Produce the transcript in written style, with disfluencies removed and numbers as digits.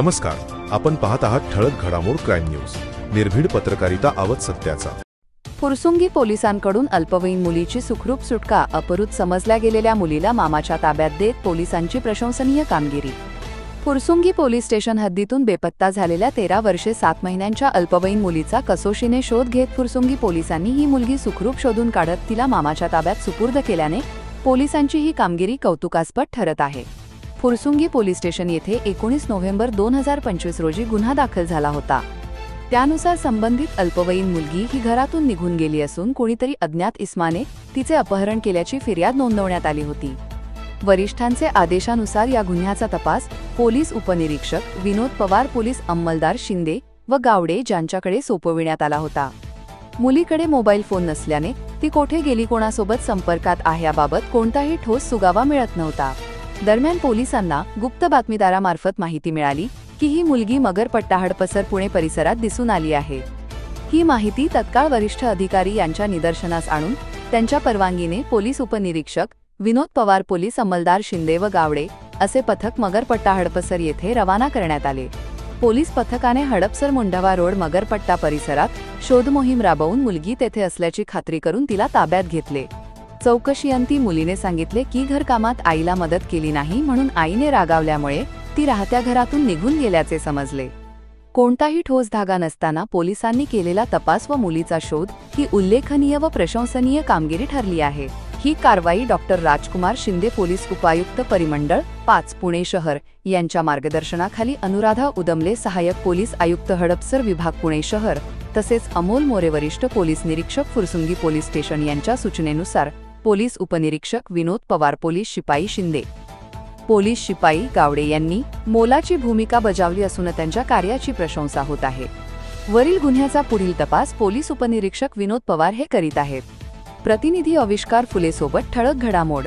नमस्कार, आपण पाहत आहात ठळक घडामोड क्राईम न्यूज. निर्भीड पत्रकारिता आवत सत्याचा. फुरसुंगी पोलिसांकडून अल्पवयीन मुलीची सुखरूप सुटका. अपहृत समजल्या गेलेल्या मुलीला मामाच्या ताब्यात देत पोलिसांची प्रशंसनीय कामगिरी. फुरसुंगी पोलीस स्टेशन हद्दीतून बेपत्ता झालेल्या 13 वर्षे 7 महिन्यांच्या अल्पवयीन मुलीचा कसोशीने शोध घेत फुरसुंगी पोलिसांनी ही मुलगी सुखरूप शोधून काढत तिला मामाच्या ताब्यात सुपूर्द केल्याने पोलिसांची ही कामगिरी कौतुकास्पद ठरत आहे. फुरसुंगी पोलीस स्टेशन येथे 19 नोव्हेंबर 2025 रोजी गुन्हा दाखल झाला होता. त्यानुसार संबंधित अल्पवयीन मुलगी ही घरातून निघून गेली असून कोणीतरी अज्ञात इसमाने तिचे अपहरण केल्याची फिर्याद नोंदवण्यात आली होती. वरिष्ठांचे आदेशानुसार या गुन्ह्याचा तपास पोलीस उपनिरीक्षक विनोद पवार, पोलीस अंमलदार शिंदे व गावडे यांच्याकडे सोपविण्यात आला होता. मुलीकडे मोबाईल फोन नसल्याने ती कोठे गेली, कोणासोबत संपर्कात आहे याबाबत कोणताही ठोस सुगावा मिळत नव्हता. दरम्यान पोलिसांना गुप्त बातमीदारामार्फत माहिती मिळाली की ही मुलगी मगरपट्टा हडपसर पुणे परिसरात दिसून आली आहे. ही माहिती तत्काळ वरिष्ठ अधिकारी यांच्या निदर्शनास आणून त्यांच्या परवानगीने पोलीस उपनिरीक्षक विनोद पवार, पोलीस अंमलदार शिंदे व गावडे असे पथक मगरपट्टा हडपसर येथे रवाना करण्यात आले. पोलीस पथकाने हडपसर मुंढवा रोड मगरपट्टा परिसरात शोध मोहीम राबवून मुलगी तेथे असल्याची खात्री करून तिला ताब्यात घेतले. चौकशीअंती मुलीने सांगितले की घरकामात आईला मदत केली नाही म्हणून आईने रागावल्यामुळे ती राहत्या घरातून निघून गेल्याचे समजले. कोणताही ठोस धागा नसताना पोलिसांनी केलेला तपास व मुलीचा शोध ही उल्लेखनीय व प्रशंसनीय कामगिरी ठरली आहे. ही कारवाई डॉक्टर राजकुमार शिंदे, पोलीस उपायुक्त परिमंडळ 5 पुणे शहर यांच्या मार्गदर्शनाखाली अनुराधा उदमले, सहाय्यक पोलीस आयुक्त हडपसर विभाग पुणे शहर तसेच अमोल मोरे, वरिष्ठ पोलीस निरीक्षक फुरसुंगी पोलीस स्टेशन यांच्या सूचनेनुसार पोलीस उपनिरीक्षक विनोद पवार, पोलीस शिपाई शिंदे, पोलीस शिपाई गावडे यांनी मोलाची भूमिका बजावली असून त्यांच्या कार्याची प्रशंसा होत आहे. वरील गुन्ह्याचा पुढील तपास पोलीस उपनिरीक्षक विनोद पवार हे करीत आहेत. प्रतिनिधी आविष्कार फुले सोबत ठळक घडामोड.